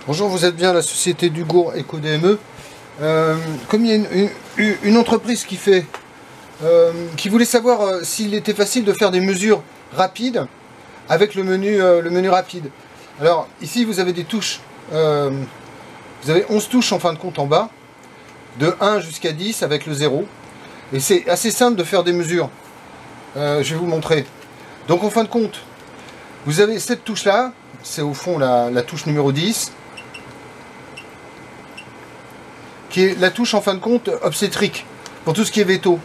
Bonjour, vous êtes bien à la société Dugour Eco-DME. Comme il y a une entreprise qui voulait savoir s'il était facile de faire des mesures rapides avec le menu rapide. Alors ici vous avez des touches, vous avez 11 touches en fin de compte en bas, de 1 jusqu'à 10 avec le 0. Et c'est assez simple de faire des mesures. Je vais vous montrer. Donc en fin de compte, vous avez cette touche là, c'est au fond la touche numéro 10. Qui est la touche en fin de compte obstétrique, pour tout ce qui est veto.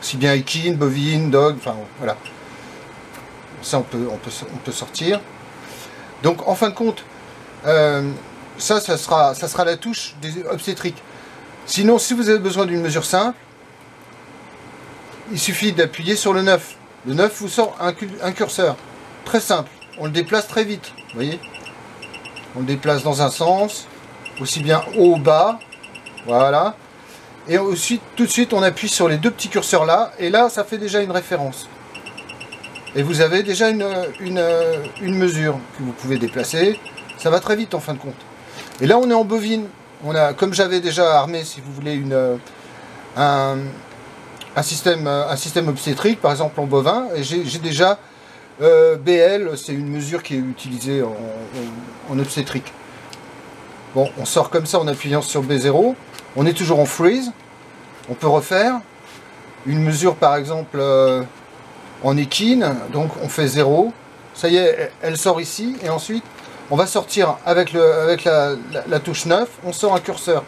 Si bien équine, bovine, dog, enfin voilà. Ça on peut sortir. Donc en fin de compte, ça sera la touche des obstétriques. Sinon, si vous avez besoin d'une mesure simple, il suffit d'appuyer sur le 9. Le 9 vous sort un curseur. Très simple. On le déplace très vite. Vous voyez ? On le déplace dans un sens. Aussi bien haut, bas, voilà. Et ensuite, tout de suite, on appuie sur les deux petits curseurs là, et là, ça fait déjà une référence. Et vous avez déjà une mesure que vous pouvez déplacer. Ça va très vite en fin de compte. Et là, on est en bovine. On a, comme j'avais déjà armé, si vous voulez, un système obstétrique, par exemple en bovin, et j'ai déjà BL, c'est une mesure qui est utilisée en obstétrique. Bon, on sort comme ça en appuyant sur B0. On est toujours en freeze. On peut refaire une mesure, par exemple, en équine. Donc, on fait 0. Ça y est, elle sort ici. Et ensuite, on va sortir avec la touche 9. On sort un curseur.